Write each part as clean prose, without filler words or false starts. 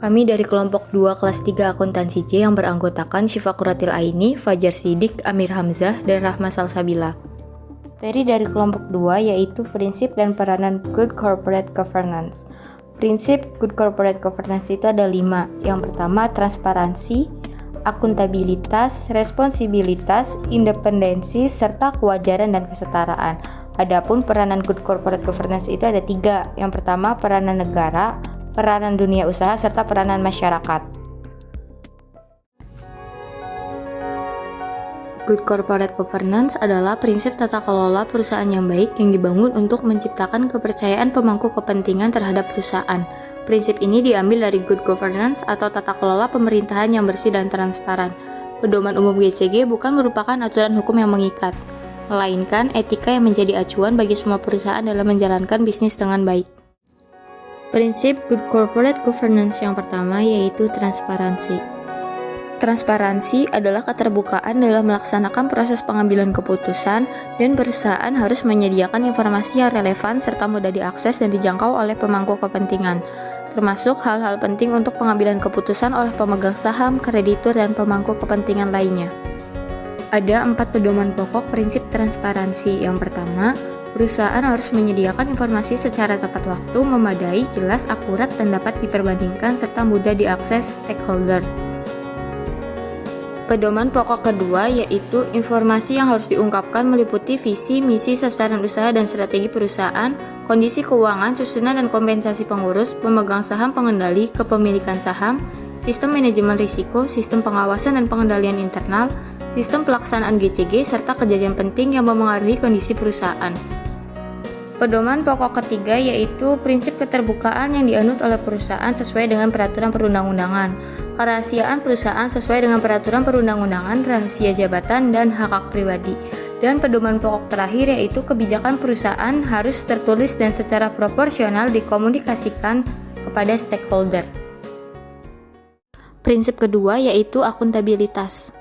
Kami dari kelompok 2 kelas 3 akuntansi C yang beranggotakan Syifa Quratil Aini, Fajar Sidik, Amir Hamzah, dan Rahma Salsabila. Materi dari kelompok 2 yaitu prinsip dan peranan Good Corporate Governance. Prinsip Good Corporate Governance itu ada 5. Yang pertama, transparansi, akuntabilitas, responsibilitas, independensi, serta kewajaran dan kesetaraan. Adapun peranan Good Corporate Governance itu ada 3. Yang pertama, peranan negara, peranan dunia usaha, serta peranan masyarakat. Good Corporate Governance adalah prinsip tata kelola perusahaan yang baik yang dibangun untuk menciptakan kepercayaan pemangku kepentingan terhadap perusahaan. Prinsip ini diambil dari Good Governance atau tata kelola pemerintahan yang bersih dan transparan. Pedoman umum GCG bukan merupakan aturan hukum yang mengikat, melainkan etika yang menjadi acuan bagi semua perusahaan dalam menjalankan bisnis dengan baik. Prinsip Good Corporate Governance yang pertama yaitu transparansi. Transparansi adalah keterbukaan dalam melaksanakan proses pengambilan keputusan, dan perusahaan harus menyediakan informasi yang relevan serta mudah diakses dan dijangkau oleh pemangku kepentingan, termasuk hal-hal penting untuk pengambilan keputusan oleh pemegang saham, kreditur, dan pemangku kepentingan lainnya. Ada 4 pedoman pokok prinsip transparansi. Yang pertama, perusahaan harus menyediakan informasi secara tepat waktu, memadai, jelas, akurat, dan dapat diperbandingkan serta mudah diakses stakeholder. Pedoman pokok kedua yaitu informasi yang harus diungkapkan meliputi visi, misi, sasaran usaha dan strategi perusahaan, kondisi keuangan, susunan dan kompensasi pengurus, pemegang saham, pengendali, kepemilikan saham, sistem manajemen risiko, sistem pengawasan dan pengendalian internal, sistem pelaksanaan GCG, serta kejadian penting yang memengaruhi kondisi perusahaan. Pedoman pokok ketiga yaitu prinsip keterbukaan yang dianut oleh perusahaan sesuai dengan peraturan perundang-undangan, kerahasiaan perusahaan sesuai dengan peraturan perundang-undangan, rahasia jabatan, dan hak-hak pribadi. Dan pedoman pokok terakhir yaitu kebijakan perusahaan harus tertulis dan secara proporsional dikomunikasikan kepada stakeholder. Prinsip kedua yaitu akuntabilitas.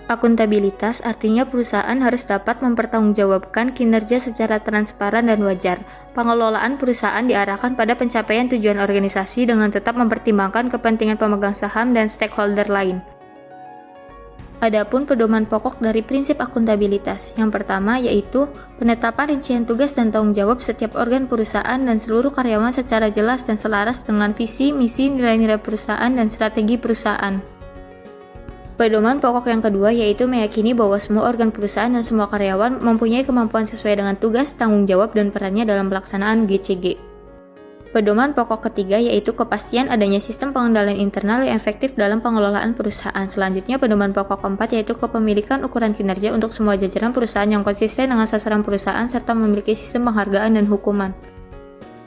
Akuntabilitas artinya perusahaan harus dapat mempertanggungjawabkan kinerja secara transparan dan wajar. Pengelolaan perusahaan diarahkan pada pencapaian tujuan organisasi dengan tetap mempertimbangkan kepentingan pemegang saham dan stakeholder lain. Adapun pedoman pokok dari prinsip akuntabilitas, yang pertama yaitu penetapan rincian tugas dan tanggung jawab setiap organ perusahaan dan seluruh karyawan secara jelas dan selaras dengan visi, misi, nilai-nilai perusahaan, dan strategi perusahaan. Pedoman pokok yang kedua yaitu meyakini bahwa semua organ perusahaan dan semua karyawan mempunyai kemampuan sesuai dengan tugas, tanggung jawab, dan perannya dalam pelaksanaan GCG. Pedoman pokok ketiga yaitu kepastian adanya sistem pengendalian internal yang efektif dalam pengelolaan perusahaan. Selanjutnya, pedoman pokok keempat yaitu kepemilikan ukuran kinerja untuk semua jajaran perusahaan yang konsisten dengan sasaran perusahaan serta memiliki sistem penghargaan dan hukuman.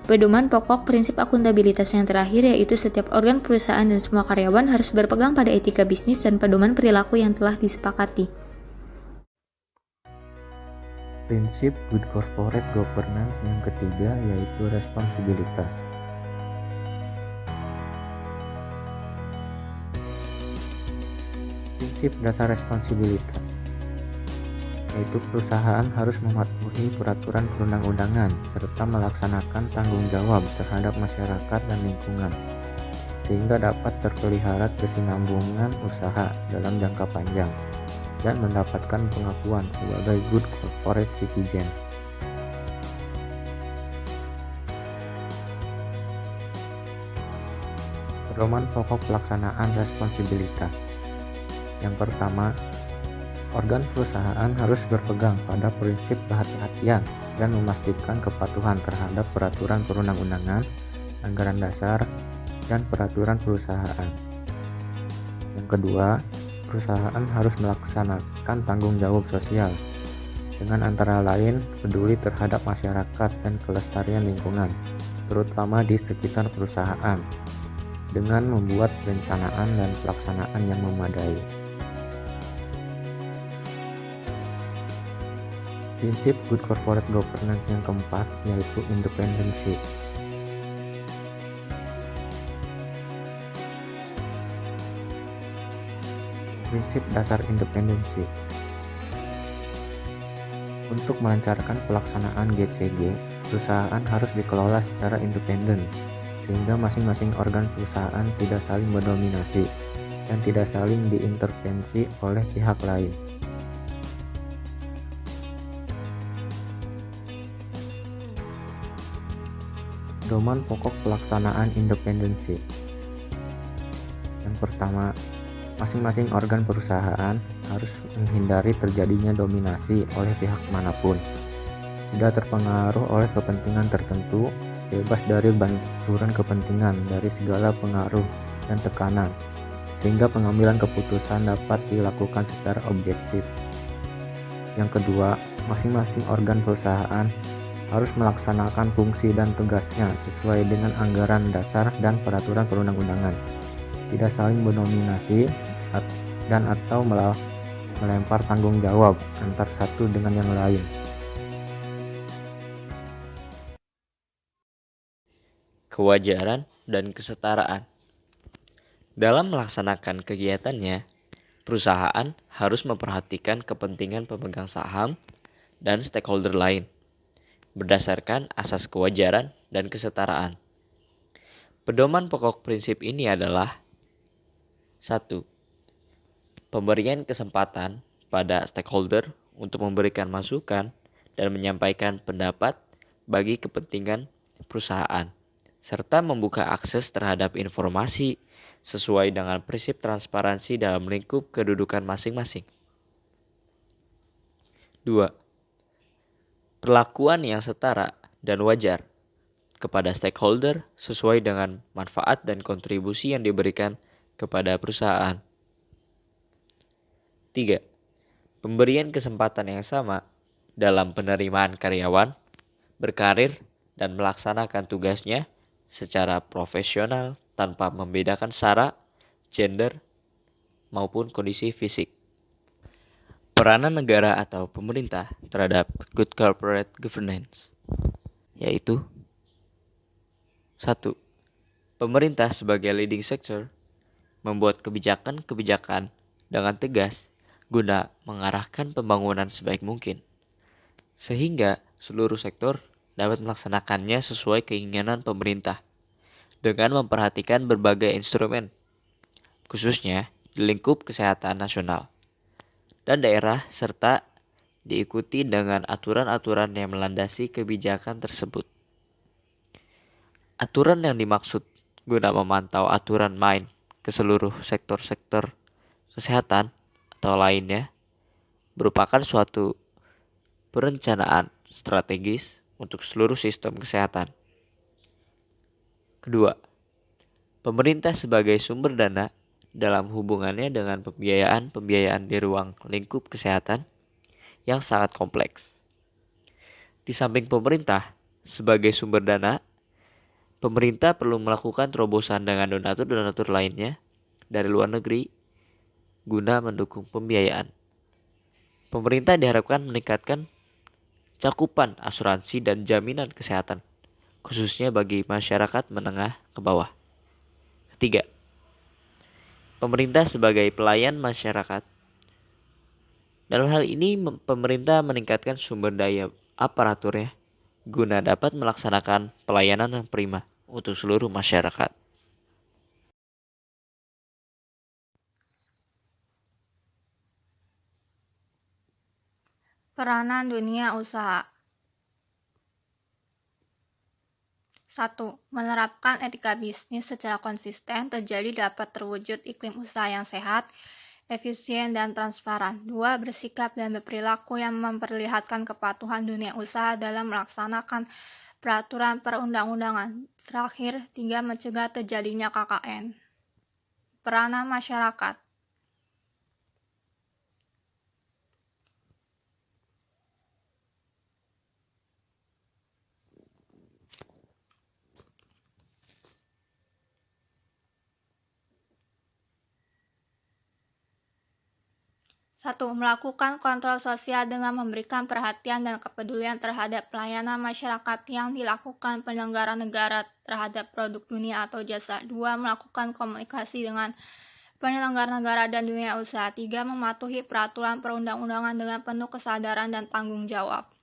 Pedoman pokok prinsip akuntabilitas yang terakhir yaitu setiap organ perusahaan dan semua karyawan harus berpegang pada etika bisnis dan pedoman perilaku yang telah disepakati. Prinsip Good Corporate Governance yang ketiga yaitu responsibilitas. Prinsip dasar responsibilitas yaitu perusahaan harus mematuhi peraturan perundang-undangan serta melaksanakan tanggung jawab terhadap masyarakat dan lingkungan sehingga dapat terpelihara kesinambungan usaha dalam jangka panjang dan mendapatkan pengakuan sebagai good corporate citizen. Pedoman pokok pelaksanaan responsibilitas. Yang pertama, organ perusahaan harus berpegang pada prinsip kehati-hatian dan memastikan kepatuhan terhadap peraturan perundang-undangan, anggaran dasar, dan peraturan perusahaan. Yang kedua, perusahaan harus melaksanakan tanggung jawab sosial dengan antara lain peduli terhadap masyarakat dan kelestarian lingkungan, terutama di sekitar perusahaan, dengan membuat perencanaan dan pelaksanaan yang memadai. Prinsip Good Corporate Governance yang keempat yaitu independensi. Prinsip dasar independensi. Untuk melancarkan pelaksanaan GCG, perusahaan harus dikelola secara independen, sehingga masing-masing organ perusahaan tidak saling mendominasi dan tidak saling diintervensi oleh pihak lain. Domain pokok pelaksanaan independensi. Yang pertama, masing-masing organ perusahaan harus menghindari terjadinya dominasi oleh pihak manapun, tidak terpengaruh oleh kepentingan tertentu, bebas dari benturan kepentingan dari segala pengaruh dan tekanan, sehingga pengambilan keputusan dapat dilakukan secara objektif. Yang kedua, masing-masing organ perusahaan harus melaksanakan fungsi dan tugasnya sesuai dengan anggaran dasar dan peraturan perundang-undangan, tidak saling mendominasi dan atau melempar tanggung jawab antar satu dengan yang lain. Kewajaran dan kesetaraan. Dalam melaksanakan kegiatannya, perusahaan harus memperhatikan kepentingan pemegang saham dan stakeholder lain berdasarkan asas kewajaran dan kesetaraan. Pedoman pokok prinsip ini adalah 1. Pemberian kesempatan pada stakeholder untuk memberikan masukan dan menyampaikan pendapat bagi kepentingan perusahaan, serta membuka akses terhadap informasi sesuai dengan prinsip transparansi dalam lingkup kedudukan masing-masing. 2. Perlakuan yang setara dan wajar kepada stakeholder sesuai dengan manfaat dan kontribusi yang diberikan kepada perusahaan. 3. Pemberian kesempatan yang sama dalam penerimaan karyawan, berkarir, dan melaksanakan tugasnya secara profesional tanpa membedakan sara, gender, maupun kondisi fisik. Peranan negara atau pemerintah terhadap good corporate governance, yaitu 1. Pemerintah sebagai leading sector membuat kebijakan-kebijakan dengan tegas guna mengarahkan pembangunan sebaik mungkin, sehingga seluruh sektor dapat melaksanakannya sesuai keinginan pemerintah dengan memperhatikan berbagai instrumen, khususnya di lingkup kesehatan nasional dan daerah, serta diikuti dengan aturan-aturan yang melandasi kebijakan tersebut. Aturan yang dimaksud guna memantau aturan main ke seluruh sektor-sektor kesehatan atau lainnya merupakan suatu perencanaan strategis untuk seluruh sistem kesehatan. Kedua, pemerintah sebagai sumber dana dalam hubungannya dengan pembiayaan di ruang lingkup kesehatan yang sangat kompleks. Di samping pemerintah sebagai sumber dana, pemerintah perlu melakukan terobosan dengan donatur-donatur lainnya dari luar negeri guna mendukung pembiayaan. Pemerintah diharapkan meningkatkan cakupan asuransi dan jaminan kesehatan, khususnya bagi masyarakat menengah ke bawah. Ketiga, pemerintah sebagai pelayan masyarakat. Dalam hal ini, pemerintah meningkatkan sumber daya aparaturnya guna dapat melaksanakan pelayanan yang prima untuk seluruh masyarakat. Peranan dunia usaha. 1. Menerapkan etika bisnis secara konsisten terjadi dapat terwujud iklim usaha yang sehat, efisien, dan transparan. 2. Bersikap dan berperilaku yang memperlihatkan kepatuhan dunia usaha dalam melaksanakan peraturan perundang-undangan. Terakhir, 3. Mencegah terjadinya KKN. Peranan masyarakat. 1. Melakukan kontrol sosial dengan memberikan perhatian dan kepedulian terhadap pelayanan masyarakat yang dilakukan penyelenggara negara terhadap produk dunia atau jasa. 2. Melakukan komunikasi dengan penyelenggara negara dan dunia usaha. 3. Mematuhi peraturan perundang-undangan dengan penuh kesadaran dan tanggung jawab.